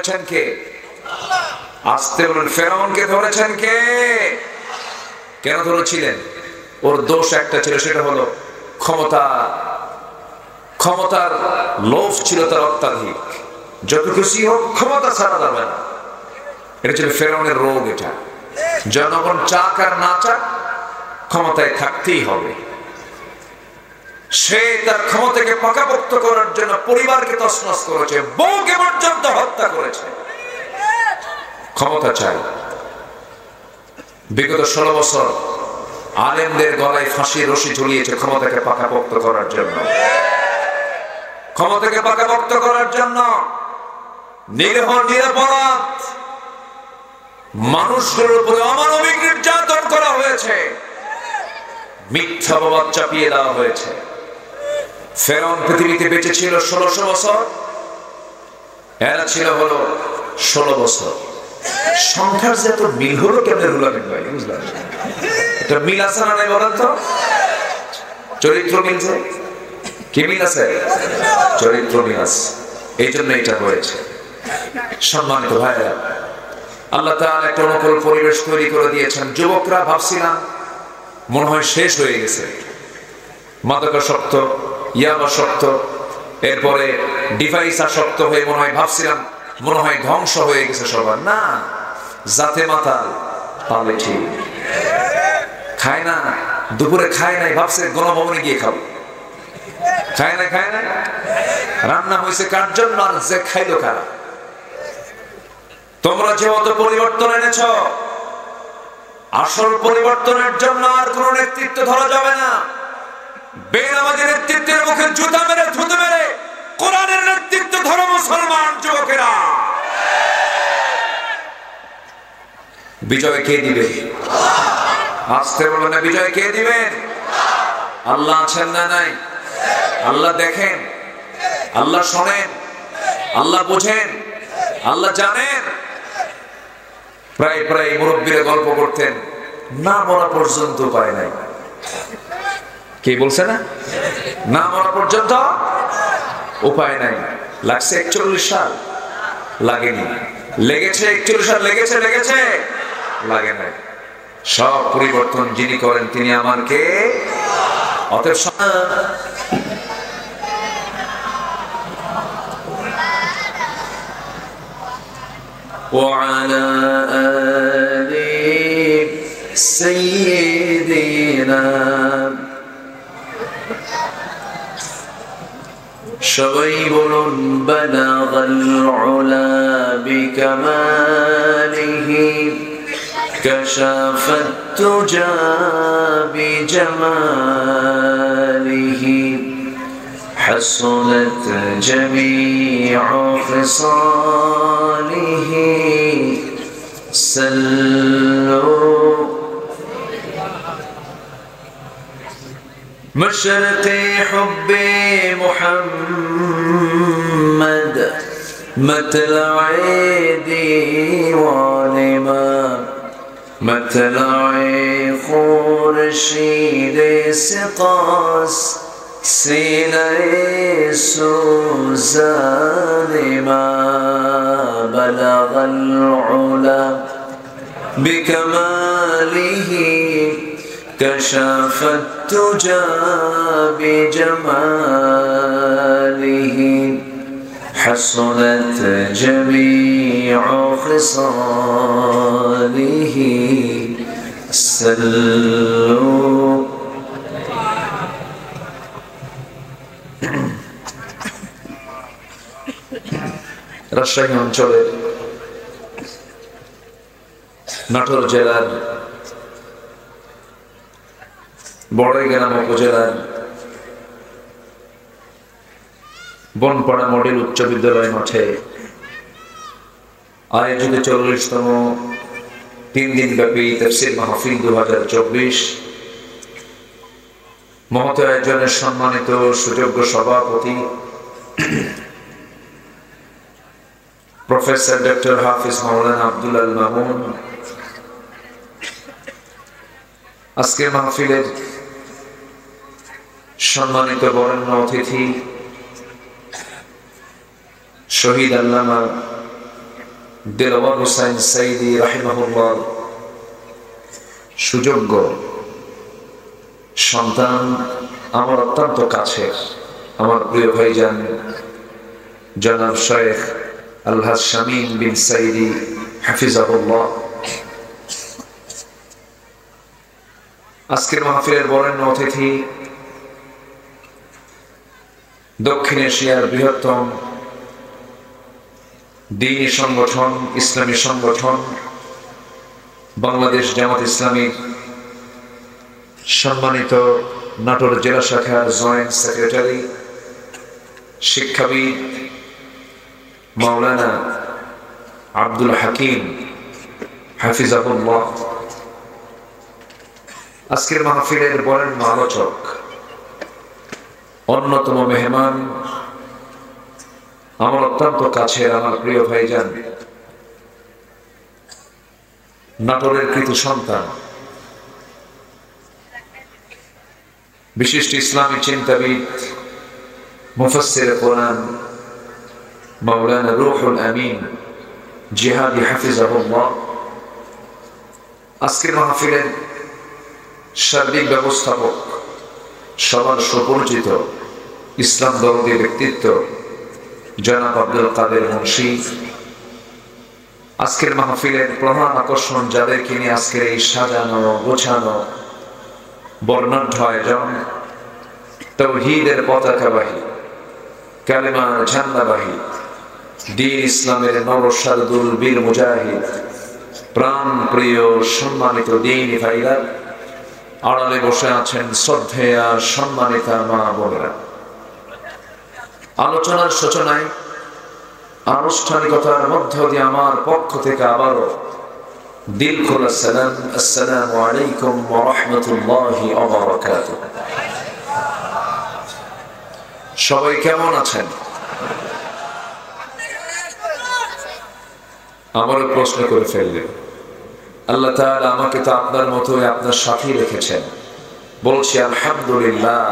ধরেছেন কে? আসতে বলুন, ফেরাউনকে ধরেছেন কে? কেন ধরেছিলেন? ওর দোষ একটা ছিল, সেটা হলো ক্ষমতার লোভ ছিল তার অত্যাধিক। যত খুশি হোক ক্ষমতা ছাড়া যাবে না, এটা ছিল ফেরাউনের রোগ। এটা জনগণ চাক আর না চাক ক্ষমতায় থাকতেই হবে। সে তার ক্ষমতাকে পাকাপোক্ত করার জন্য পরিবারকে তছনছ করেছে, বউকে পর্যন্ত হত্যা করেছে। ক্ষমতা চাই। বিগত 16 বছর আলেমদের গলায় ফাঁসির রশি ঝুলিয়েছে ক্ষমতাকে পাকাপোক্ত করার জন্য। ক্ষমতাকে পাকাপোক্ত করার জন্য নিরীহ নিরপরাধ মানুষগুলোর উপরে অমানবিক নির্যাতন করা হয়েছে, মিথ্যা অপবাদ চাপিয়ে দেওয়া হয়েছে। ফেরাউন পৃথিবীতে বেঁচে ছিল 1600 বছর, এরা ছিল হলো 16 বছর। সংখ্যার যে এত মিল হলো কেমন রুলাবেন ভাই, বুঝলাম এটা মিল আছে না নাই বলেন তো? চরিত্র মিলছে কি? মিল আছে, চরিত্র মিল আছে, এই জন্য এটা হয়েছে। সম্মানিত ভাইরা, আল্লাহ তাআলা একটা অনুকূল পরিবেশ তৈরি করে দিয়েছেন। যুবকরা ভাবছিলাম মনে হয় শেষ হয়ে গেছে, মাদকাসক্ত, ইয়াবাসক্ত, এরপরে ডিভাইস আসক্ত হয়ে মনে হয় ভাবছিলাম মনে হয় ধ্বংস হয়ে গেছে সবার। না, জাতে মাতাল তাহলে ঠিক। খায় না, দুপুরে খায় নাই, ভাবছে গণভবনে গিয়ে খাবো। খায় না, রান্না হয়েছে কার জন্য, আর যে খাইলো কারা? তোমরা যেহেতু পরিবর্তন এনেছ, আসল পরিবর্তনের জন্য আর কোন নেতৃত্ব ধরা যাবে না। বেনামাজি নেতৃত্বের মুখে জুতা মেরে থুতু মেরে কোরআনের নেতৃত্ব ধরো মুসলমান যুবকেরা। বিজয় কে দিবে? আসতে বলেন, বিজয় কে দিবেন? আল্লাহ আছেন না নাই? আল্লাহ দেখেন, আল্লাহ শোনেন, আল্লাহ বোঝেন, আল্লাহ জানেন। প্রায় মুরব্বীরা গল্প করতেন, না মরা পর্যন্ত পায় নাই। কে বলছে না? না মরা পর্যন্ত উপায় নাই। লাগছে 41 সাল, লাগেনি। লেগেছে 41 সাল, লেগেছে লাগে নাই। সব পরিবর্তন যিনি করেন তিনি আমার কে? অতএব وعلى آل سيدنا সবাই বলুন বালাগাল উলা বিকামালিহি কাশাফাত তুজা বিজামালিহি حصلت جميع خصاله سلوا مشرق حب محمد مطلع ديوان ما مطلع خورشید سقاس سینه سوزان ما بلغ العلا بكماله كشف التجى بجماله حصلت جميع خصاله سلوا রাজশাহী অঞ্চলের নাটোর জেলার বড়গ্রাম উপজেলার বনপাড়া মডেল উচ্চ বিদ্যালয় মাঠে আয়োজিত 40তম 3 দিনব্যাপী তাফসীর মাহফিল 2024 মহৎ আয়োজনের সম্মানিত সুযোগ্য সভাপতি প্রফেসর ডক্টর হাফিজ মাওলানা আব্দুল আল মামুন, আজকের মাহফিলের সম্মানিত বরেণ্য অতিথি শহীদ আল্লামা দেলওয়ার হোসেন সাইদি রাহিমাহুল্লাহ সুযোগ্য সন্তান, আমার অত্যন্ত কাছের, আমার প্রিয় ভাইজান জনাব শেখ আলহাজ শামীম বিন সাইদি হাফিজাহুল্লাহ। আজকের মাহফিলের বরেণ্য অতিথি দক্ষিণ এশিয়ার বৃহত্তম দ্বীনী সংগঠন, ইসলামী সংগঠন বাংলাদেশ জামাত ইসলামীর সম্মানিত নাটোর জেলা শাখার জয়েন্ট সেক্রেটারি, শিক্ষাবিদ মাওলানা আব্দুল হাকিম হাফিজাহুল্লাহ। আজকের মাহফিলের বরেণ্য আলোচক, অন্যতম মেহমান, আমার অত্যন্ত কাছের, আমার প্রিয় ভাইজান, নাটোরের কৃত সন্তান, বিশিষ্ট ইসলামী চিন্তাবিদ, মুফাসসির কোরআন মাওলানা রুহুল আমিন জিহাদি হাফিজাহুল্লাহ। আজকের মাহফিলের সার্বিক ব্যবস্থাপক, সবার সুপরিচিত ইসলাম দরদী ব্যক্তিত্ব জনাব আব্দুল কাদের মুন্সি। আজকের মাহফিলের প্রধান আকর্ষণ, যাদেরকে নিয়ে আজকের এই সাজানো গোছানো বর্ণাঢ্য আয়োজন, তাওহীদের পতাকাবাহী, কালেমার ঝান্ডাবাহী, দ্বীন ইসলামের নরসাদুল বীর মুজাহিদ, প্রাণ প্রিয় সম্মানিত দ্বীনী ভাইরা, আড়ালে বসে আছেন শ্রদ্ধেয়া সম্মানিতা মা বোনেরা। আলোচনার সূচনায় আনুষ্ঠানিকতার মধ্য দিয়ে আমার পক্ষ থেকে আবারও দিল খোলা সালাম, আসসালামু আলাইকুম ওয়া রাহমাতুল্লাহি ওয়া বারাকাতুহু। সবাই কেমন আছেন? আমারও প্রশ্ন করে ফেললেন। আল্লাহ তাআলা আমাকে তো আপনার মতোই আপনার সাথী রেখেছেন, বলছি আলহামদুলিল্লাহ।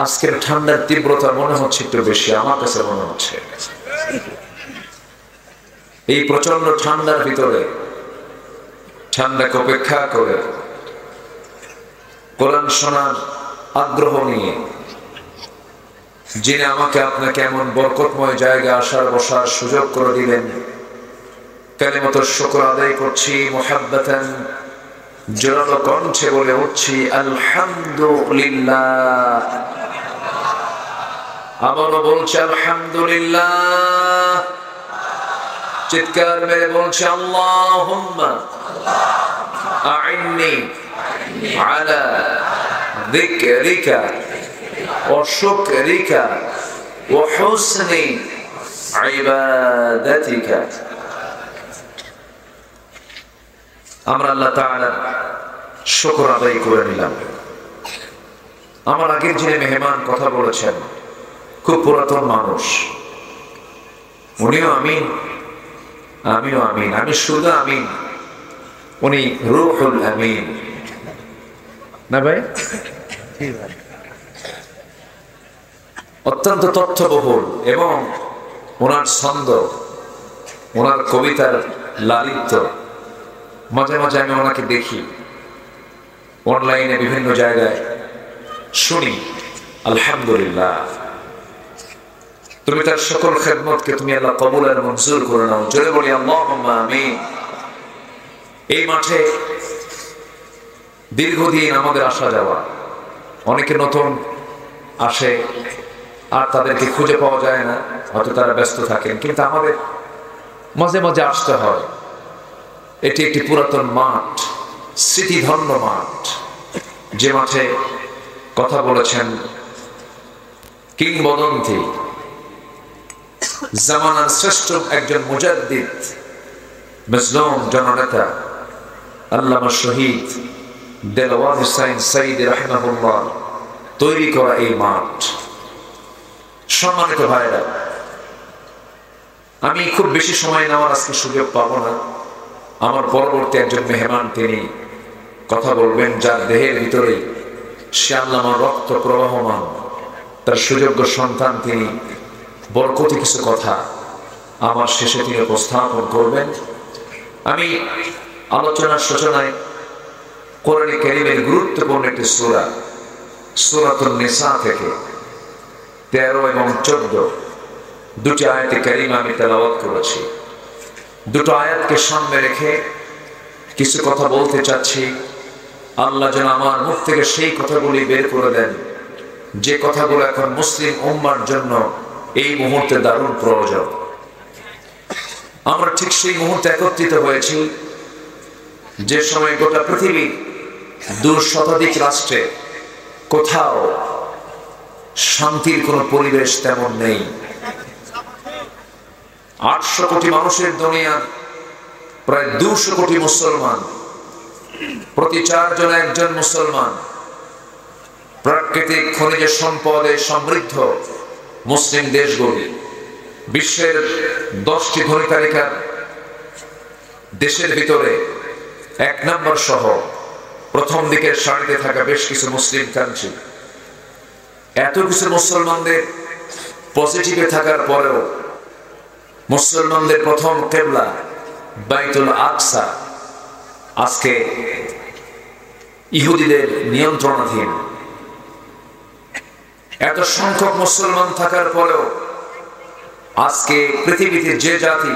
আজকের ঠান্ডার তীব্রতা মনে হচ্ছে একটু বেশি, আমার কাছে মনে হচ্ছে। এই প্রচন্ড ঠান্ডার ভিতরে ঠান্ডাকে উপেক্ষা করে কোরআন শোনার আগ্রহ নিয়ে যিনি আমাকে আপনাকে এমন বরকতময় জায়গায় আসার বসার সুযোগ করে দিলেন, কালিমাতুর শুকর আদায় করছি, মুহাব্বাতান জোরালো কণ্ঠে বলে উঠছি আলহামদুলিল্লাহ। আবারও বলছি আলহামদুলিল্লাহ। চিৎকার মেরে বলছি আল্লাহুম্মা আইন্নি আলা যিকরিকা ওয়া শুকরিকা ওয়া হুসনি ইবাদাতিকা। আমরা আল্লাহ তাআলার শুকর আদায় করে নিলাম। আমার আগের যিনি মেহমান কথা বলেছেন, খুব পুরাতন মানুষ, উনিও আমিন, আমিও আমিন, আমি শুধু আমিন, উনি রুহুল আমিন। না ভাই? অত্যন্ত তথ্যবহুল এবং ওনার ছন্দ, ওনার কবিতার লালিত্য, মাঝে মাঝে আমি ওনাকে দেখি অনলাইনে বিভিন্ন জায়গায়, শুনি। আলহামদুলিল্লাহ, তুমি তার সকল খেদমতকে তুমি আল্লাহ কবুল আর মঞ্জুর করে নাও। জোরে বলি আল্লাহুম্মা আমিন। এই মাঠে দীর্ঘদিন আমাদের আসা যাওয়া, অনেকে নতুন আসে আর তাদেরকে খুঁজে পাওয়া যায় না, হয়তো তারা ব্যস্ত থাকেন, কিন্তু আমাদের মাঝে মাঝে আসতে হয়। এটি একটি পুরাতন মাঠ, স্মৃতিধন্য মাঠ, যে মাঠে কথা বলেছেন কিংবদন্তি জামানার শ্রেষ্ঠ একজন মুজাদ্দিদ, মজলুম জননেতা আল্লামা শহীদ দেলওয়ার হোসেন সাইদি রাহিমাহুল্লাহ তৈরি করা এই মাঠ। সম্মানিত ভাইরা, আমি খুব বেশি সময় নেওয়ার আজকে সুযোগ পাবো না। আমার পরবর্তী একজন মেহমান তিনি কথা বলবেন, যার দেহের ভিতরে সে আল্লামার রক্ত প্রবাহমান, তার সুযোগ্য সন্তান তিনি। বরকতি কিছু কথা আমার শেষে তিনি উপস্থাপন করবেন। আমি আলোচনার সূচনায় কোরআন কারীমের গুরুত্বপূর্ণ একটি সূরা সূরাতুন নিসা থেকে 13 এবং 14 দুটি আয়াতে কারিমা আমি তেলাওয়াত করেছি। দুটো আয়াতকে সামনে রেখে কিছু কথা বলতে চাচ্ছি। আল্লাহ যেন আমার মুখ থেকে সেই কথাগুলি বের করে দেন যে কথাগুলো এখন মুসলিম উম্মার জন্য এই মুহূর্তে দারুণ প্রয়োজন। আমরা ঠিক সেই মুহূর্তে একত্রিত হয়েছি যে সময় গোটা পৃথিবীর 2 শতাধিক রাষ্ট্রে কোথাও শান্তির কোনো পরিবেশ তেমন নেই। 800 কোটি মানুষের দুনিয়ার প্রায় 200 কোটি মুসলমান, প্রতি 4 জন একজন মুসলমান। প্রাকৃতিক খনিজ সম্পদে সমৃদ্ধ মুসলিম দেশগুলি বিশ্বের 10টি ধনী তালিকার দেশের ভিতরে 1 নম্বর সহ প্রথম দিকের সারিতে থাকা বেশ কিছু মুসলিম কান্ট্রি। এত কিছু মুসলমানদের পজিটিভে থাকার পরেও মুসলমানদের প্রথম কিবলা বাইতুল আকসা আজকে ইহুদিদের নিয়ন্ত্রণাধীন। এত সংখ্যক মুসলমান থাকার পরেও আজকে পৃথিবীতে যে জাতি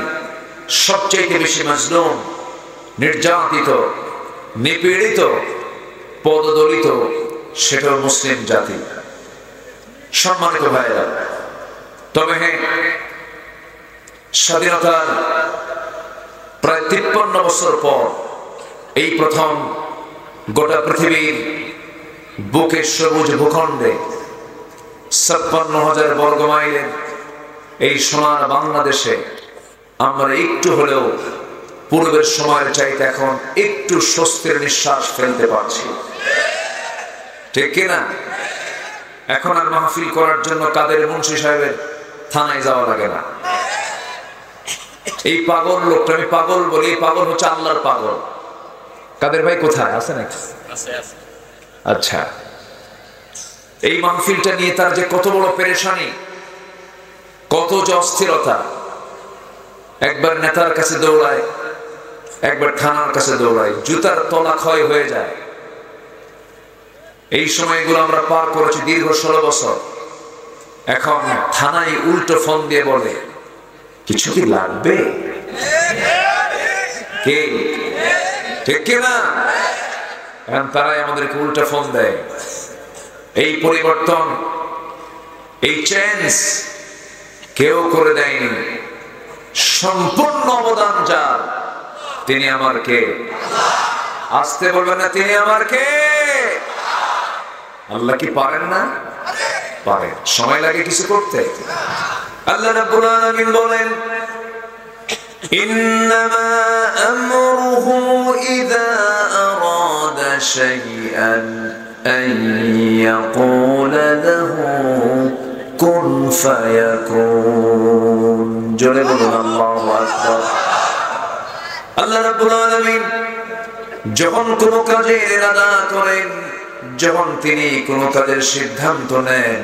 সবচেয়ে বেশি মাজলুম, নির্যাতিত, নিপীড়িত, পদদলিত সেটা মুসলিম জাতি। সম্মানিত ভাইরা, তবে হ্যাঁ, স্বাধীনতার প্রায় 53 বছর পর এই প্রথম গোটা পৃথিবীর বুকে সবুজ ভূখণ্ডে 56,000 বর্গ মাইলের এই সোনার বাংলাদেশে আমরা একটু হলেও পূর্বের সময়ের চাইতে এখন একটু স্বস্তির নিঃশ্বাস ফেলতে পারছি, ঠিক কিনা? এখন আর মাহফিল করার জন্য কাদের মুন্সি সাহেবের থানায় যাওয়া লাগে না। এই পাগল লোকটা, আমি পাগল বলি, পাগল হচ্ছে আল্লাহর পাগল। কাদের ভাই কোথায় আছে নাকি? আচ্ছা, এই মাহফিলটা নিয়ে তার যে কত বড় পেরেশানি, কত যে অস্থিরতা। একবার নেতার কাছে দৌড়ায়, একবার থানার কাছে দৌড়ায়, জুতার তলা ক্ষয় হয়ে যায়। এই সময়গুলো আমরা পার করেছি দীর্ঘ 16 বছর। এখন থানায় উল্টো ফোন দিয়ে বলে, কিছু কি লাগবে? কে? ঠিক কিনা? এখন তারাই আমাদেরকে উল্টো ফোন দেয়। এই পরিবর্তন, এই চেঞ্জ কেউ করে দেয়নি, সম্পূর্ণ অবদান যার, তিনি আমার কে? আসতে বলবেন না, তিনি আমার কে? আল্লাহ কি পারেন না? পারেন। সময় লাগে কিছু করতে। আল্লাহ রাব্বুল আলামিন বলেন, ইন্নামা আমরুহু ইযা আরাদা শাইআন আন ইয়াকুলা লাহু কুন ফায়াকুন। জোরে বলুন আল্লাহু আকবার। আল্লাহ রাব্বুল আলামিন যখন কোনো কাজের ইরাদা করেন, যখন তিনি কোনো কাজের সিদ্ধান্ত নেন,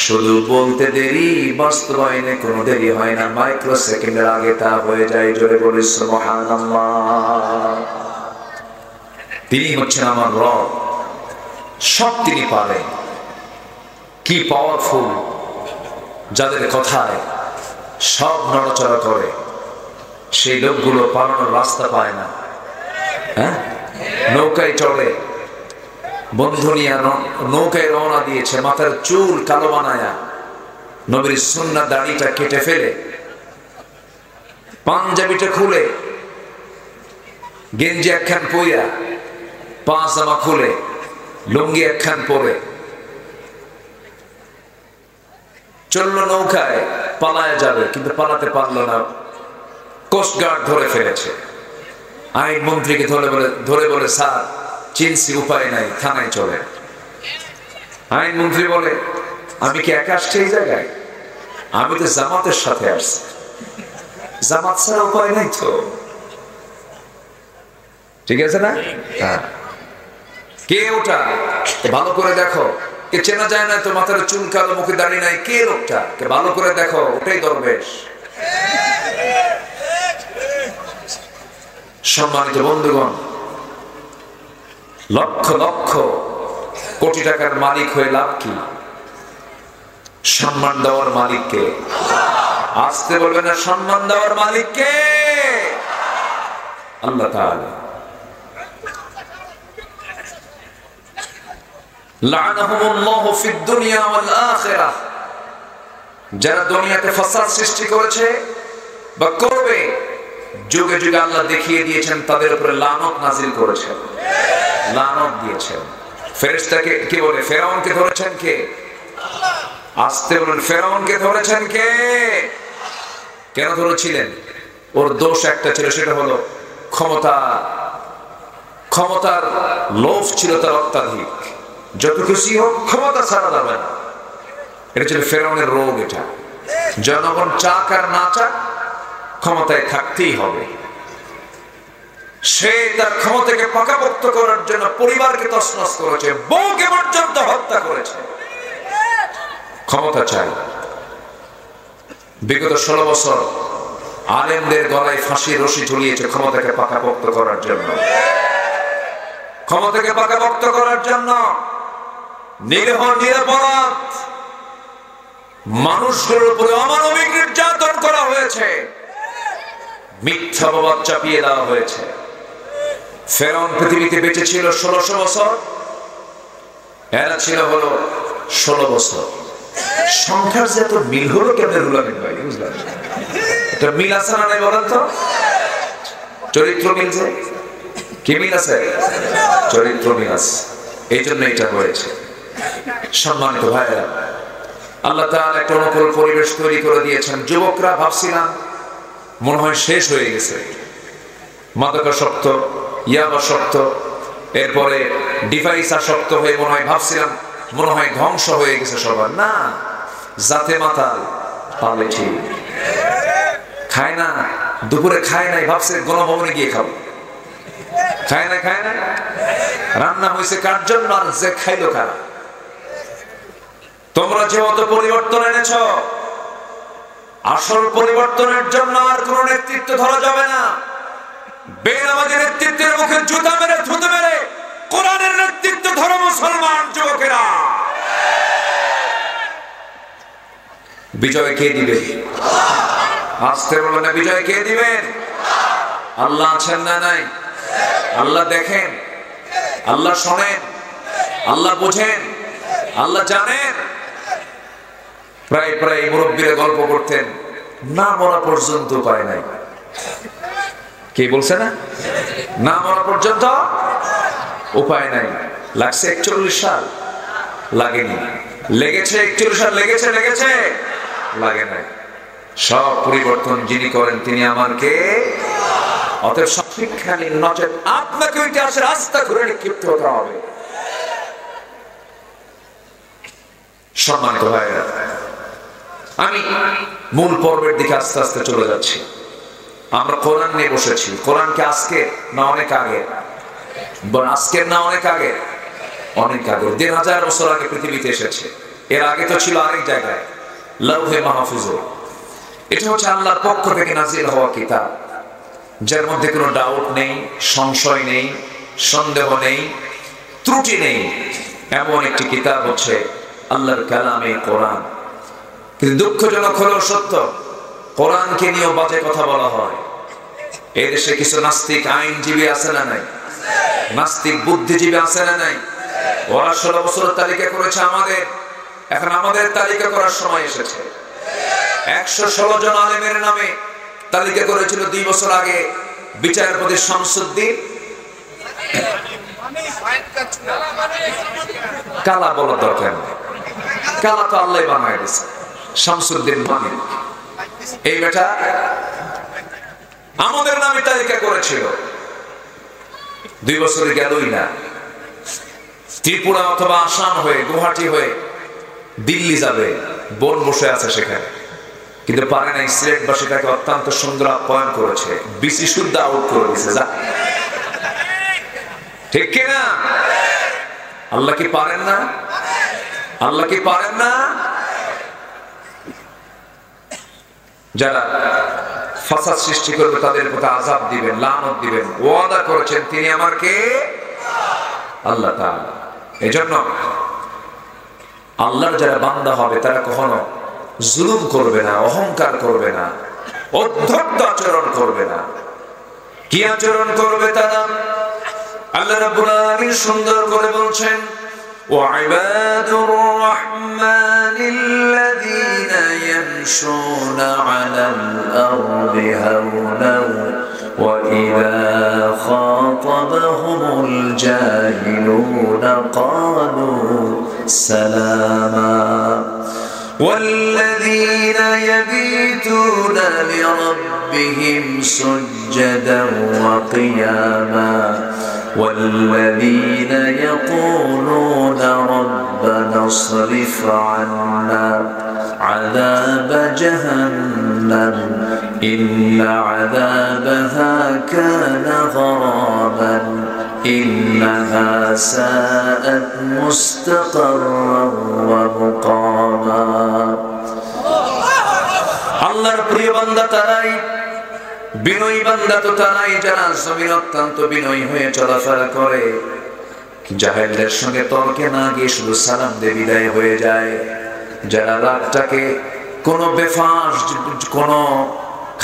শুধু বলতে দেরি, বাস্তবায়নে কোনো দেরি হয় না, মাইক্রো সেকেন্ডের আগে তা হয়ে যায়। জোরে বলি সুবহানাল্লাহ। তিনি হচ্ছেন আমার রব, সব তিনি পারেন। কি পাওয়ারফুল, যাদের কথায় সব নড়াচড়া করে, সেই লোকগুলো পালানোর রাস্তা পায় না। হ্যাঁ, নৌকায় চড়ে, বন্ধু নিয়ে নৌকায় রওনা দিয়েছে, মাথার চুল কালো বানায়া, নবীর সুন্নাহ দাড়িটা কেটে ফেলে, পাঞ্জাবিটা খুলে, গেঞ্জি একখান পইরা, পাজামা খুলে, লুঙ্গি একখান পরে চললো নৌকায়, পালায় যাবে, কিন্তু পালাতে পারলো না। কোস্টগার্ড ধরে ফেলেছে। আইন মন্ত্রীকে ধরে বলে, স্যার চিনছি, উপায় নাই, থানায় চলে। আইন মন্ত্রী বলে, আমি কি একা আসছি এই জায়গায়? আমি তো জামাতের সাথে আসছি, জামাত ছাড়া উপায় নাই তো। ঠিক আছে না? কে ওটা? ভালো করে দেখো, কে চেনা যায় না তো, মাথার চুল কালো, মুখে দাঁড়িয়ে নাই, কে লোকটা? কে ভালো করে দেখো, ওটাই দরবেশ। সম্মানিত বন্ধুগণ, লক্ষ লক্ষ কোটি টাকার মালিক হয়ে লাভ কি? সম্মান দেওয়ার মালিককে। আসতে বলবে না, সম্মান দেওয়ার মালিককে আল্লাহ তাআলা। লাআনাহুমুল্লাহু ফিদ দুনিয়া ওয়াল আখিরাহ। যারা দুনিয়াতে ফাসাদ সৃষ্টি করেছে বা করবে, যুগে যুগে আল্লাহ দেখিয়ে দিয়েছেন তাদের উপরে লানত নাজিল করেছেন, লানত দিয়েছেন। ফেরেশতাকে কি বলে? ফেরাউনকে ধরেছেন কে? আসতে বলেন, ফেরাউনকে ধরেছেন কে? কেন ধরেছিলেন? ওর দোষ একটা ছিল, সেটা হলো ক্ষমতার লোভ ছিল তার অত্যাধিক। যত খুশি হোক ক্ষমতা ছাড়া যাবে না, এটা ছিল ফেরাউনের রোগ। এটা জনগণ চাক আর না চাক ক্ষমতায় থাকতেই হবে। সে তার ক্ষমতাকে পাকাপোক্ত করার জন্য পরিবারকে তছনছ করেছে, বউকে পর্যন্ত হত্যা করেছে। ক্ষমতা চাই। বিগত 16 বছর আলেমদের গলায় ফাঁসির রশি ঝুলিয়েছে ক্ষমতাকে পাকাপোক্ত করার জন্য, ক্ষমতাকে পাকাপোক্ত করার জন্য। নিরীহ নিরপরাধ মানুষগুলোর উপরে অমানবিক নির্যাতন করা হয়েছে, মিথ্যা অপবাদ চাপিয়ে দেওয়া হয়েছে। ফেরাউন পৃথিবীতে বেঁচে ছিল 1600 বছর, এরা ছিল হলো 16 বছর। সংখ্যার যে এত মিল হলো কেমন? রুলামিন ভাই, বুঝলাম এটা মিল আছে না নাই বলেন তো? চরিত্র মিলছে। কি মিল আছে? চরিত্র মিল আছে, এই জন্য এটা হয়েছে। সম্মানিত ভাইরা, আল্লাহ তাআলা একটা অনুকূল পরিবেশ তৈরি করে দিয়েছেন। যুবকরা ভাবছিলাম মনে হয় শেষ হয়ে গেছে, মাদকাসক্ত, ইয়াবাসক্ত, এরপরে ডিভাইস আসক্ত হয়ে মনে হয় ভাবছিলাম মনে হয় ধ্বংস হয়ে গেছে সবার। না, জাতে মাতাল পালে ঠিক খায় না, দুপুরে খায় নাই, ভাবছে গণভবনে গিয়ে খাবো। খায় না, খায় না, রান্না হয়েছে কার জন্য আর যে খাইলো কারা? তোমরা যেহেতু পরিবর্তন এনেছ, আসল পরিবর্তনের জন্য আর কোন নেতৃত্ব ধরা যাবে না। বেনামাজি নেতৃত্বের মুখে জুতা মেরে থুতু মেরে কোরআনের নেতৃত্ব ধরো মুসলমান যুবকেরা। বিজয় কে দিবে? আসতে বলো না, বিজয় কে দিবেন? আল্লাহ আছেন না নাই? আল্লাহ দেখেন, আল্লাহ শোনেন, আল্লাহ বুঝেন, আল্লাহ জানেন। প্রায় প্রায় মুরব্বীরা গল্প করতেন, না মরা পর্যন্ত পায় নাই। কে বলছে না? না মরা পর্যন্ত উপায় নাই। লাগছে 41 সাল, লাগেনি। লেগেছে 41 সাল, লেগেছে লাগে নাই। সব পরিবর্তন যিনি করেন তিনি আমার কে? অতএব শিক্ষা নিন, নচেত আপনাকে ইতিহাসের রাস্তা ঘুরে নিক্ষিপ্ত হতে হবে। সম্মানিত ভাইরা, আমি মূল পর্বের দিকে আস্তে আস্তে চলে যাচ্ছি। আমরা কোরআন নিয়ে বসেছি। কোরআনকে আজকে না অনেক আগে? আজকের না অনেক আগে? অনেক আগে। 1000 বছর আগে পৃথিবীতে এসেছে। এর আগে তো ছিল আরেক জায়গায়, লাউহে মাহফুজে। এটা হচ্ছে আল্লাহর পক্ষ থেকে নাজিল হওয়া কিতাব, যার মধ্যে কোনো ডাউট নেই, সংশয় নেই, সন্দেহ নেই, ত্রুটি নেই। এমন একটি কিতাব হচ্ছে আল্লাহর কালামে কোরআন। কিন্তু দুঃখজনক হলো সত্য, কোরআনকে নিয়েও বাজে কথা বলা হয়। এই দেশে কিছু নাস্তিক আইনজীবী আছে না নাই? নাস্তিক বুদ্ধিজীবী আছে না নাই? ওরা 16 বছর তালিকা করেছে আমাদের। এখন আমাদের তালিকা করার সময় এসেছে। 116 জন আলেমের নামে তালিকা করেছিল 2 বছর আগে বিচারপতি শামসুদ্দিন। কালা বলার দরকার নেই, কালা তো আল্লাহ বানায় দিয়েছে। শামসুদ্দিন মানিক এই বেটা আমাদের নামে তালিকা করেছিল। 2 বছর গেলই না। ত্রিপুরা অথবা আসাম হয়ে, গুয়াহাটি হয়ে দিল্লি যাবে, বোন বসে আছে সেখানে, কিন্তু পারে নাই। সিলেটবাসী তাকে অত্যন্ত সুন্দর আপ্যায়ন করেছে, বিসি শুদ্ধ আউট করে দিয়েছে। ঠিক কিনা? আল্লাহ কি পারেন না? আল্লাহ কি পারেন না? যারা ফাসাদ সৃষ্টি করবে, তাদের প্রতি আযাব দিবেন, লানত দিবেন। ওয়াদা করেছেন তিনি আমার কে? আল্লাহ তাআলা। এজন্য আল্লাহর যারা বান্দা হবে তারা কখনো জুলুম করবে না, অহংকার করবে না, অধ্যত্ত আচরণ করবে না। কি আচরণ করবে তারা? আল্লাহ রাব্বুল আলামিন সুন্দর করে বলছেন, وعباد الرحمن الذين يمشون على الأرض هونا وإذا خاطبهم الجاهلون قالوا سلاما والذين يبيتون لربهم سجدا وقياما والذين يقولون ربنا اصرف عنا عذاب جهنم إن عذابها كان غراما إنها ساءت مستقرا ومقاما আল্লাহর প্রিয় বান্দা তারাই, বিনয়ী বান্দা তো তারাই যারা জমিন অত্যন্ত বিনয়ী হয়ে চলাফেরা করে, জাহেলদের সঙ্গে তর্কে না গিয়ে শুধু সালাম দিয়ে বিদায় হয়ে যায়, যারা রাতটাকে কোনো বেফাস কোনো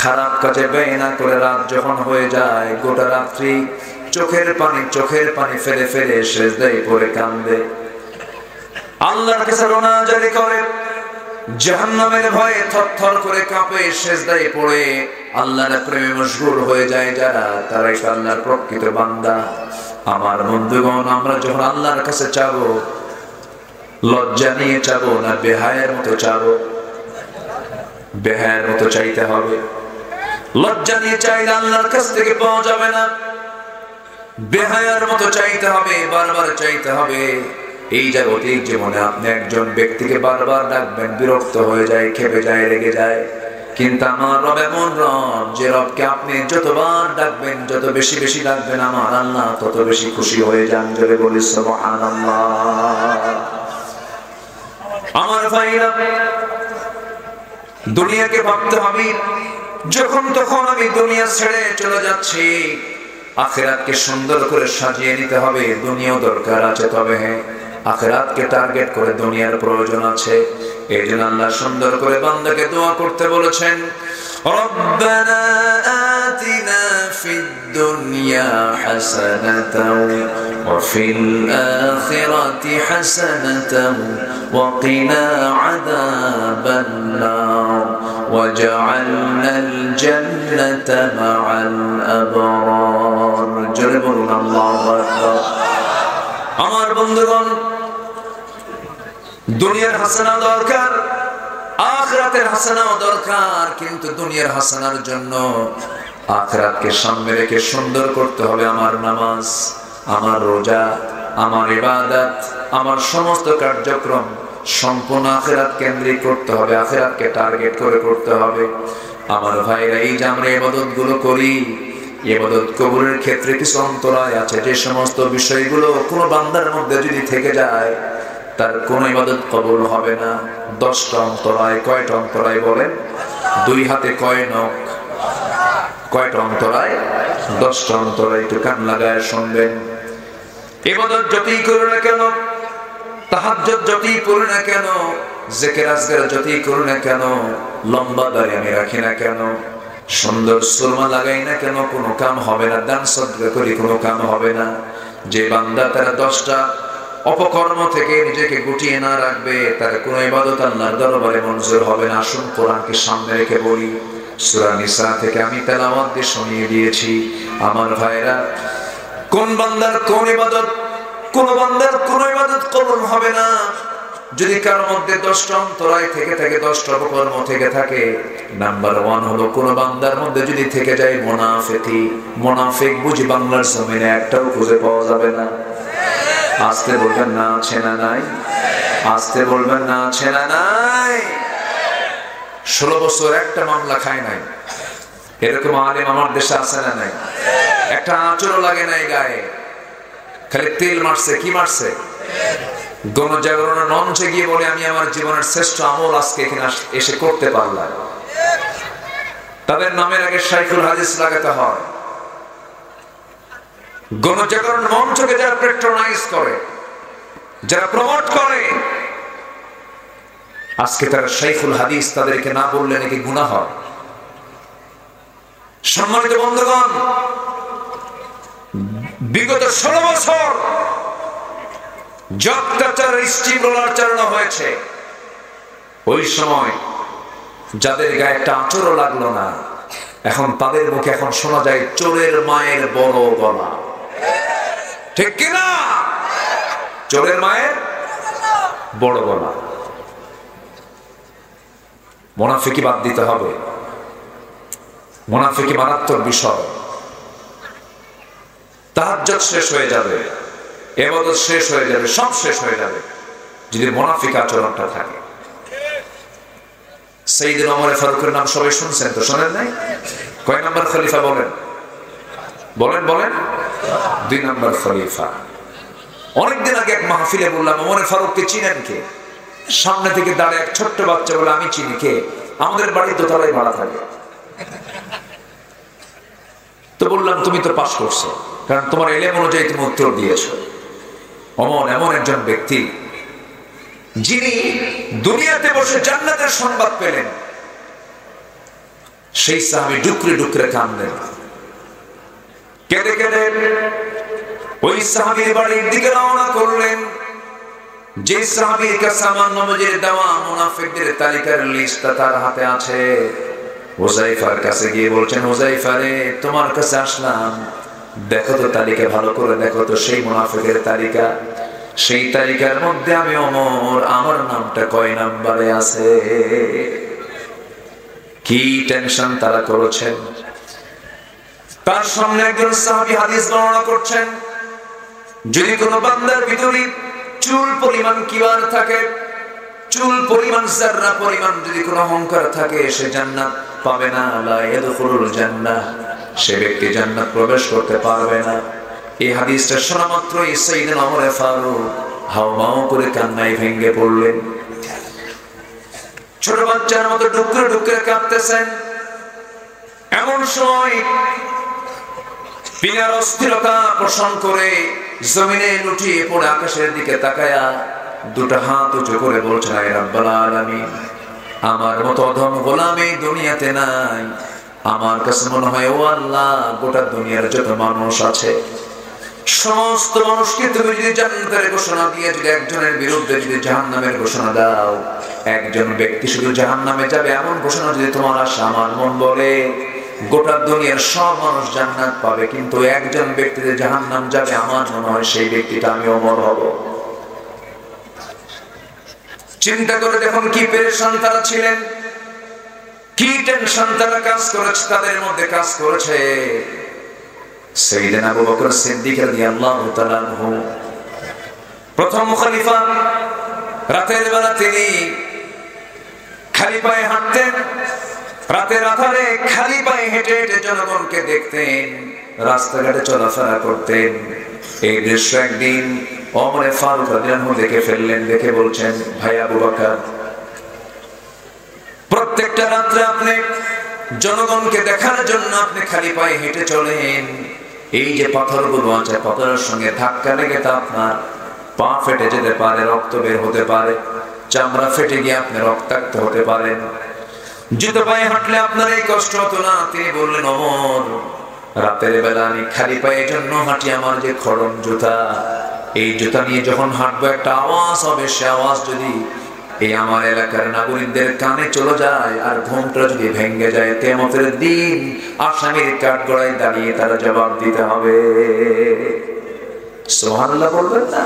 খারাপ কাজে ব্যয় না করে রাত যখন হয়ে যায় গোটা রাত্রি চোখের পানি ফেলে ফেলে সেজদায় পড়ে কান্দে, আল্লাহর কাছে রোনাজারি করে, জাহান্নামের ভয়ে থরথর করে কাঁপে, সেজদায় পড়ে আল্লাহর প্রেমে মশগুল হয়ে যায় যারা, তারাই আল্লাহর প্রকৃত বান্দা। আমার বন্ধুগণ, আমরা যখন আল্লাহর কাছে চাবো লজ্জা নিয়ে চাবো না বেহায়ের মতো চাবো? বেহায়ের মতো চাইতে হবে। লজ্জা নিয়ে চাইলে আল্লাহর কাছ থেকে পাওয়া যাবে না, বেহায়ার মতো চাইতে হবে, বারবার চাইতে হবে। এই জাগতিক জীবনে আপনি একজন ব্যক্তিকে বারবার ডাকবেন, বিরক্ত হয়ে যায়, খেপে যায়, রেগে যায়, কিন্তু আমার রব এমন রব যে রবকে আপনি যতবার ডাকবেন, যত বেশি বেশি ডাকবেন, আমার আল্লাহ তত বেশি খুশি হয়ে যান। জোরে বলি সুবহানাল্লাহ। আমার ভাইরা, দুনিয়াকে ভাবতে হবে যখন তখন আমি দুনিয়া ছেড়ে চলে যাচ্ছি, আখিরাতকে সুন্দর করে সাজিয়ে নিতে হবে। দুনিয়াও দরকার আছে, তবে হ্যাঁ, আখিরাতকে টার্গেট করে দুনিয়ার প্রয়োজন আছে। এই জন্য আল্লাহ সুন্দর করে বান্দাকে দোয়া করতে বলেছেন, রব্বানা আতিনা ফিদ দুনিয়া হাসানাতাও ওয়া ফিল আখিরাতি হাসানাতাও ওয়া কিনা আযাবান নার ওয়াজআলনাল জান্নাতা মা'আল আবরার। জোরে বলুন আল্লাহু আকবার। আমার বন্ধুগণ, দুনিয়ার হাসানা দরকার, আখিরাতের হাসানাও দরকার, কিন্তু দুনিয়ার হাসানার জন্য আখিরাতকে সামনে রেখে সুন্দর করতে হবে আমার নামাজ, আমার রোজা, আমার ইবাদত, আমার সমস্ত কার্যক্রম সম্পূর্ণ আখিরাত কেন্দ্রিক করতে হবে, আখিরাতকে টার্গেট করে করতে হবে। আমার ভাইরা, এই যে আমরা ইবাদত গুলো করি, ইবাদত কবুলের ক্ষেত্রে কিছু অন্তরায় আছে। যে সমস্ত বিষয়গুলো কোনো বান্দার মধ্যে যদি থেকে যায়, তার কোন ইবাদত কবুল হবে না। 10টা অন্তরায়। কয়টা অন্তরায় বলেন? 2 হাতে কয় নখ? কয়টা অন্তরায়? 10টা অন্তরায়। একটু কান লাগায় শুনবেন। ইবাদত যতই করো না কেন, তাহাজ্জুদ যতই পড়ো না কেন, জিকির আজকার যতই করো না কেন, লম্বা দাড়ি আমি রাখি না কেন, সুন্দর সুরমা লাগাই না কেন, কোনো কাম হবে না। দান সদকা করি, কোনো কাম হবে না। যে বান্দা তারা 10টা অপকর্ম থেকে নিজেকে গুটিয়ে না রাখবে, তার কোনো ইবাদত আল্লাহর দরবারে মঞ্জুর হবে না। আসুন কোরআনকে সামনে রেখে বলি। সূরা নিসা থেকে আমি তেলাওয়াত দিয়ে শুনিয়ে দিয়েছি। আমার ভাইরা, কোন বান্দার কোন ইবাদত, কোন বান্দার কোন ইবাদত কবুল হবে না যদি কার মধ্যে 10টা অন্তরায় থেকে থাকে, 10টা অপকর্ম থেকে থাকে। নাম্বার 1 হলো কোন বান্দার মধ্যে যদি থেকে যায় মুনাফিকি। মুনাফিক বুঝি বাংলার জমিনে একটাও খুঁজে পাওয়া যাবে না। আস্তে বলবেন না আছে না নাই? আস্তে বলবেন না আছে না নাই? 16 বছর একটা মামলা খায় নাই, এরকম আলেম আমার দেশে আছে না নাই? একটা আঁচড়ও লাগে নাই গায়ে, খালি তেল মারছে। কি মারছে? গণজাগরণের মঞ্চে গিয়ে বলে, আমি আমার জীবনের শ্রেষ্ঠ আমল আজকে এখানে এসে করতে পারলাম। তাদের নামের আগে শাইখুল হাদিস লাগাতে হয়। গণজাগরণ মঞ্চকে যারা প্যাট্রোনাইজ করে, যারা প্রমোট করে, আজকে তারা শাইখুল হাদিস তাদেরকে না বললে নাকি গুনাহ হয়। সম্মানিত বন্ধুগণ, বিগত 16 বছর যত্যাচার স্টিম রোলার চালানো হয়েছে, ওই সময় যাদের গায়ে একটা আঁচড়ও লাগলো না, এখন তাদের মুখে এখন শোনা যায় চোরের মায়ের বড় গলা। ঠিক কিনা? চোরের মায়ের বড় গলা। মুনাফিকি বাদ দিতে হবে। মুনাফিকি মারাত্মক বিষয়। তাহাজ্জুদ শেষ হয়ে যাবে, ইবাদত শেষ হয়ে যাবে, সব শেষ হয়ে যাবে যদি মুনাফিক আচরণটা থাকে। সাইয়েদনা ওমর ফারুকের নাম সবাই শুনছেন তো, শোনেন নাই? কয় নাম্বার খলিফা বলেন? বলেন বলেন। 2 নাম্বার খলিফা। অনেকদিন আগে এক মাহফিলে বললাম, ওমর ফারুককে চিনেন কে? সামনে থেকে দাঁড়িয়ে এক ছোট্ট বাচ্চা বলে, আমি চিনি। কে? আমাদের বাড়ির দোতলায় ভাড়া থাকে। তো বললাম, তুমি তো পাস করছো, কারণ তোমার এলেম অনুযায়ী তুমি উত্তর দিয়েছো। ওমর এমন একজন ব্যক্তি যিনি দুনিয়াতে বসে জান্নাতের সংবাদ পেলেন। সেই সাহাবী ডুকরে ডুকরে কাঁদলেন, কেঁদে কেঁদে ওই সাহাবীর বাড়ির দিকে রওনা করলেন। যে সাহাবীর কাছে আমার নবীর দেওয়া মুনাফিকদের তালিকার লিস্ট তার হাতে আছে। হুযায়ফার কাছে গিয়ে বলছেন, হুযায়ফা রে, তোমার কাছে আসলাম, দেখো তো তালিকা ভালো করে দেখো তো, সেই মুনাফিকের তালিকা, সেই তালিকার মধ্যে আমি ওমর, আমার নামটা কয় নাম্বারে আছে? কি টেনশন তারা করেছেন। তার সামনে একজন সাহাবী হাদিস বর্ণনা করছেন, যদি কোনো বান্দার ভিতরে চুল পরিমাণ কিবার থাকে, চুল পরিমাণ যাররা পরিমাণ যদি কোনো অহংকার থাকে, সে জান্নাত পাবে না। লা ইয়াদখুলুল জান্নাহ, সে ব্যক্তি জান্নাত প্রবেশ করতে পারবে না। এই হাদিসটা শোনা মাত্রই সাইয়েদনা ওমর ফারুক হাওমাও করে কান্নায় ভেঙে পড়লেন। ছোট বাচ্চার মতো ডুকরে ডুকরে কাঁদতেছেন। এমন সময় পিনার অস্থিরতা পোষণ করে জমিনে লুটিয়ে পড়ে আকাশের দিকে তাকায়া 2টা হাত উঁচু করে বলছেন, আয় রাব্বুল আলামিন, আমার মতো অধম গোলাম এই দুনিয়াতে নাই। আমার কাছে মনে হয়, ও আল্লাহ, গোটা দুনিয়ার যত মানুষ আছে, সমস্ত মানুষকে তুমি যদি জান্নাতের ঘোষণা দিয়ে যদি একজনের বিরুদ্ধে যদি জাহান্নামের ঘোষণা দাও, একজন ব্যক্তি শুধু জাহান্নামে যাবে এমন ঘোষণা যদি তোমার আসে, আমার মন বলে গোটা দুনিয়ার সব মানুষ জান্নাত পাবে, কিন্তু একজন ব্যক্তি যে জাহান্নাম যাবে, আমার মনে হয় সেই ব্যক্তিটা আমি ওমর হব। চিন্তা করে দেখুন কি পেরেশান তারা ছিলেন, কি টেনশন তারা কাজ করেছে, তাদের মধ্যে কাজ করেছে। সাইয়েদনা আবু বকর সিদ্দিক রাদিয়াল্লাহু তাআলা আনহু, প্রথম খলিফা, রাতের বেলা তিনি খালি পায়ে হাঁটতেন। রাতের আধারে খালি পায়ে হেঁটে হেঁটে জনগণকে দেখতেন, রাস্তাঘাটে চলাফেরা করতেন। এই দৃশ্য একদিন ওমর ফারুক রাদিয়াল্লাহু দেখে ফেললেন। দেখে বলছেন, ভাই আবু বকর, প্রত্যেকটা রাত্রে আপনি জনগণকে দেখার জন্য আপনি খালি পায়ে হেঁটে চলেন। এই যে পাথরগুলো আছে, পাথরের সঙ্গে ধাক্কা লেগে তা আপনার পা ফেটে যেতে পারে, রক্ত বের হতে পারে, চামড়া ফেটে গিয়ে আপনি রক্তাক্ত হতে পারেন। জুতো পায়ে হাঁটলে আপনার এই কষ্ট হতো না। তিনি বললেন, ওমর, রাতের বেলা আমি খালি পায়ে জন্য হাঁটি, আমার যে খড়ম জুতা, এই জুতা নিয়ে যখন হাঁটবো একটা আওয়াজ হবে, সে আওয়াজ যদি এই আমার এলাকার নাগরিকদের কানে চলে যায় আর ঘুমটা যদি ভেঙে যায়, কিয়ামতের দিন আসামির কাঠগড়ায় দাঁড়িয়ে তারা জবাব দিতে হবে। সুবহানাল্লাহ বলবেন না?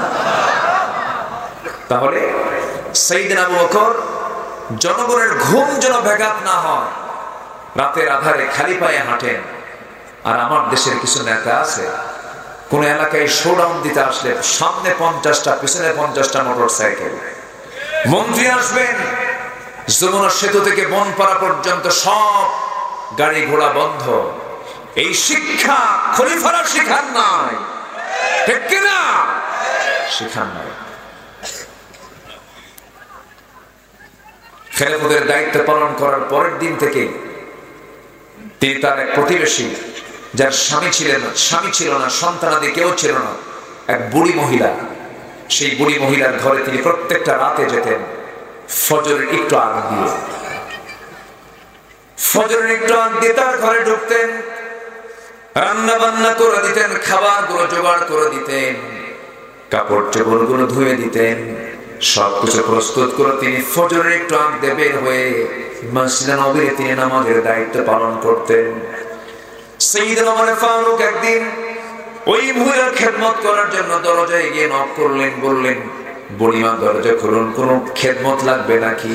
তাহলে সাইয়েদনা আবু বকর জনগণের ঘুম যেন ব্যাঘাত না হয়, রাতের আধারে খালি পায়ে হাঁটেন। আর আমার দেশের কিছু নেতা আছে, কোন এলাকায় শোডাউন দিতে আসলে সামনে 50টা, পিছনে 50টা মোটরসাইকেল। মন্ত্রী আসবেন, যমুনা সেতু থেকে বনপাড়া পর্যন্ত সব গাড়ি ঘোড়া বন্ধ। এই শিক্ষা খলিফারা শিখান নাই, ঠিক কিনা? শিখান নাই। খেলাফতের দায়িত্ব পালন করার পরের দিন থেকে তিনি তার এক প্রতিবেশী, যার স্বামী ছিল না, সন্তানাদি কেউ ছিল না, এক বুড়ি মহিলা, সেই বুড়ি মহিলার ঘরে তিনি প্রত্যেকটা রাতে যেতেন ফজরের একটু আগ দিয়ে তার ঘরে ঢুকতেন, রান্না বান্না করে দিতেন, খাবারগুলো জোগাড় করে দিতেন, কাপড় চোপড়গুলো ধুয়ে দিতেন, সবকিছু প্রস্তুত করে তিনি ফজরের একটু আগ দিয়ে বের হয়ে মসজিদে নববীতে তিনি নামাজের দায়িত্ব পালন করতেন। সাইয়েদনা ওমর ফারুক একদিন ওই মহিলার খেদমত করার জন্য দরজায় গিয়ে নক করলেন, বললেন, বুড়িমা দরজা খুলুন, কোনো খেদমত লাগবে নাকি?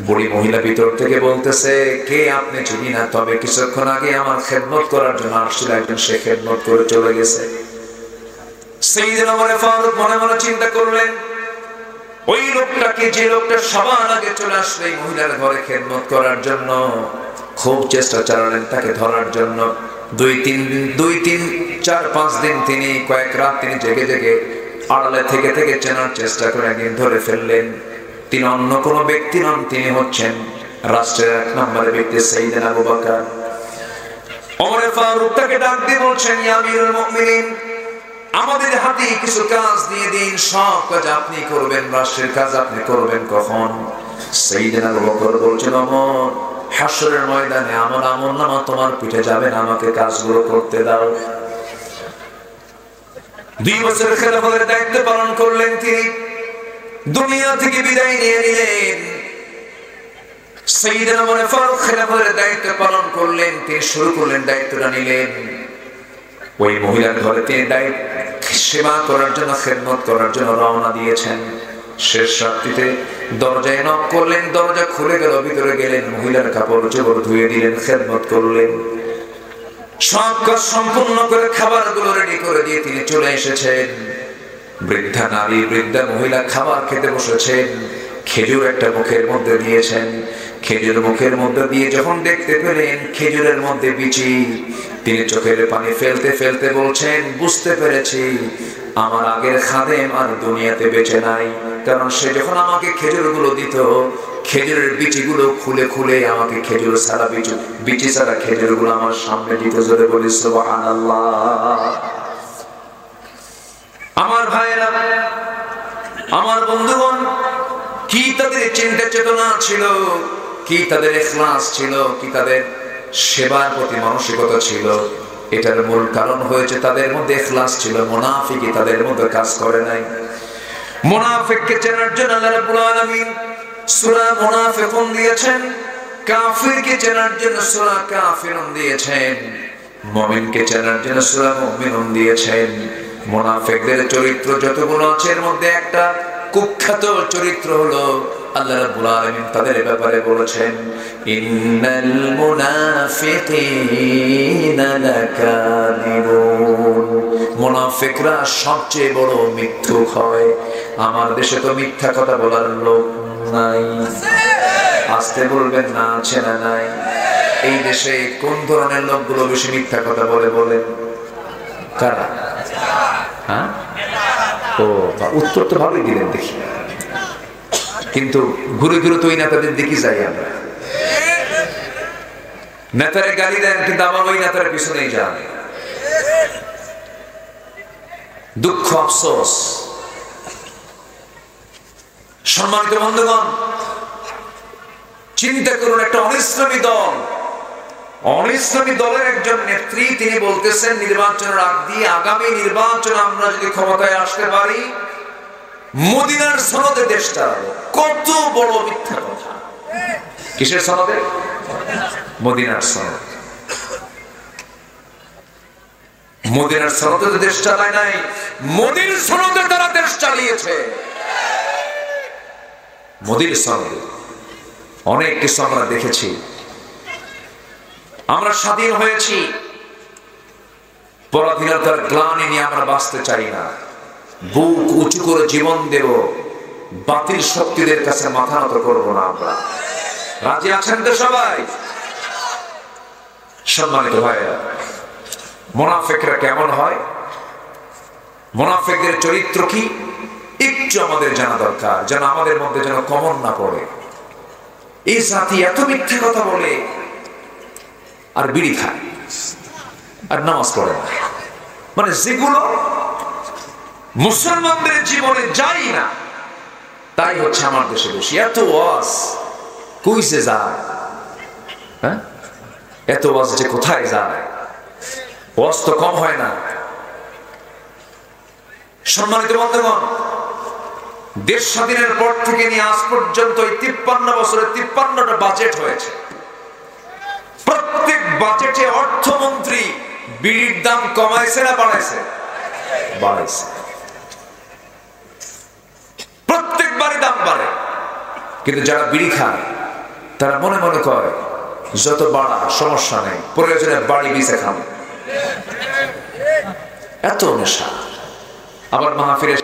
বুড়ি মহিলা ভিতর থেকে বলতেছে, কে আপনি চিনি না, তবে কিছুক্ষণ আগে আমার খেদমত করার জন্য আসছিল একজন, সে খেদমত করে চলে গেছে। সাইয়েদনা ওমর ফারুক মনে মনে চিন্তা করলেন, ওই লোকটাকে, যে লোকটা সবার আগে চলে আসলো এই মহিলার ঘরে খেদমত করার জন্য, খুব চেষ্টা চালালেন তাকে ধরার জন্য। 2-3-4-5 দিন তিনি, কয়েক রাত তিনি জেগে জেগে আড়ালে থেকে থেকে চেনার চেষ্টা করে একদিন ধরে ফেললেন। তিনি অন্য কোনো ব্যক্তি নন, তিনি হচ্ছেন রাষ্ট্রের 1 নম্বরের ব্যক্তি সাইয়েদনা আবু বকর। ওমর ফারুক তাকে ডাক দিয়ে বলছেন, ইয়া আমিরুল মুমিনিন, আমাদের হাতে কিছু কাজ দিয়ে দিন, সব কাজ আপনি করবেন, রাষ্ট্রের কাজ আপনি করবেন কখন? সাইয়েদনা আবু বকর বলছেন, ওমর, হাসরের ময়দানে আমার আমলনামা তোমার পিঠে যাবে না, আমাকে কাজগুলো করতে দাও। 2 বছর খেলাফতের দায়িত্ব পালন করলেন তিনি, দুনিয়া থেকে বিদায় নিয়ে নিলেন। সাইয়েদনা ওমর ফারুক খেলাফতের দায়িত্ব পালন করলেন, তিনি শুরু করলেন, দায়িত্বটা নিলেন। ওই মহিলার ঘরে তিনি সেবা করার জন্য, খেদমত করার জন্য রওনা দিয়েছেন। শেষ রাত্রিতে দরজায় নক করলেন, দরজা খুলে গেল, ভিতরে গেলেন, মহিলার কাপড় চোপড় ধুয়ে দিলেন, খেদমত করলেন, সব কাজ সম্পূর্ণ করে খাবারগুলো রেডি করে দিয়ে তিনি চলে এসেছেন। বৃদ্ধা নারী, বৃদ্ধা মহিলা খাবার খেতে বসেছেন, খেজুর একটা মুখের মধ্যে দিয়েছেন, খেজুর মুখের মধ্যে দিয়ে যখন দেখতে পেলেন খেজুরের মধ্যে বিচি, তিনি চোখের পানি ফেলতে ফেলতে বলছেন, বুঝতে পেরেছি আমার আগের খাদেম আর দুনিয়াতে বেঁচে নাই, কারণ সে যখন আমাকে খেজুরগুলো দিত, খেজুরের বিচিগুলো খুলে খুলে আমাকে খেজুর ছাড়া বিচি ছাড়া খেজুরগুলো আমার সামনে দিত। জোরে বলি সুবহানাল্লাহ। আমার ভাইয়েরা, আমার বন্ধুগণ, কি তাদের চিন্তা চেতনা ছিল, কি তাদের ইখলাস ছিল, কি তাদের সেবার প্রতি মানসিকতা ছিল, এটার মূল কারণ হয়েছে তাদের মধ্যে ইখলাস ছিল। মুনাফিকি তাদের মধ্যে কাজ করে নাই। মুনাফিককে চেনার জন্য আল্লাহ রাব্বুল আলামিন সূরা মুনাফিকুন দিয়েছেন, কাফিরকে চেনার জন্য সূরা কাফিরুন দিয়েছেন, মুমিনকে চেনার জন্য সূরা মুমিনুন দিয়েছেন। মুনাফিকদের চরিত্র যতগুলো আছে, এর মধ্যে একটা কুখ্যাত চরিত্র হলো আল্লাহ রাব্বুল আলামিন তাদের ব্যাপারে বলেছেন, ইন্নাল মুনাফিকিনা লাকাযিবুন। মুনাফিকরা সবচেয়ে বড় মিথ্যুক হয়। আমার দেশে তো মিথ্যা কথা বলার লোক নাই, আসতে বলবেন না, আছে না নাই? এই দেশে কোন ধরনের লোকগুলো বেশি মিথ্যা কথা বলে বলেন? কারা? হ্যাঁ, ও উত্তর তো ভালোই দিলেন দেখি, কিন্তু ঘুরে ঘুরে তো ওই নেতাদের দেখি যাই আমরা। নেতারে গালি দেন, কিন্তু আমার ওই নেতার পিছনেই যান। দুঃখ, আফসোস। সম্মানিত বন্ধুগণ, চিন্তা করুন, একটা অনিসলামী দল, অনিসলামী দলের একজন নেত্রী, তিনি বলতেছেন নির্বাচনের আগ দিয়ে আগামী নির্বাচন আমরা যদি ক্ষমতায় আসতে পারি, মদিনার সনদে দেশ চালাবো। কত বড় মিথ্যা কথা! কিসের সনদে? মদিনার সনদ। মদিনার সনদে দেশ চালায় নাই, মোদির সনদে তারা দেশ চালিয়েছে। মোদির সনদে অনেক কিছু আমরা দেখেছি। আমরা স্বাধীন হয়েছি, পরাধীনতার গ্লানি নিয়ে আমরা বাঁচতে চাই না। বুক উঁচু করে জীবন দেব, বাতিল শক্তিদের কাছে মাথা নত করবো না আমরা। রাজি আছেন তো সবাই? সম্মানিত ভাইরা, মুনাফিকরা কেমন হয়, মুনাফিকদের চরিত্র কি, একটু আমাদের জানা দরকার, যেন আমাদের মধ্যে যেন কমন না পড়ে। এই জাতি এত মিথ্যে কথা বলে, আর বিড়ি খায় আর নামাজ পড়ে না। মানে যেগুলো মুসলমানদের জীবনে যাই না তাই হচ্ছে আমার দেশে বেশি। এত ওয়াজ কইছে যায়, হ্যাঁ, এত ওয়াজ যে কোথায় যায়, ওয়াজ তো কম হয় না। সম্মানিত বন্ধুগণ, দেশ স্বাধীনের পর থেকে নিয়ে আজ পর্যন্ত এই 53 বছরে 53টা বাজেট হয়েছে। প্রত্যেক বাজেটে অর্থমন্ত্রী বিড়ির দাম কমাইছে না বাড়াইছে? বাড়াইছে। প্রত্যেকবারই দাম বাড়ে, কিন্তু যারা বিড়ি খায় তারা মনে মনে করে যত বাড়া সমস্যা নেই, প্রয়োজনে বাড়ি বিছে খাবে। এত নেশা। আবার মাহফিলে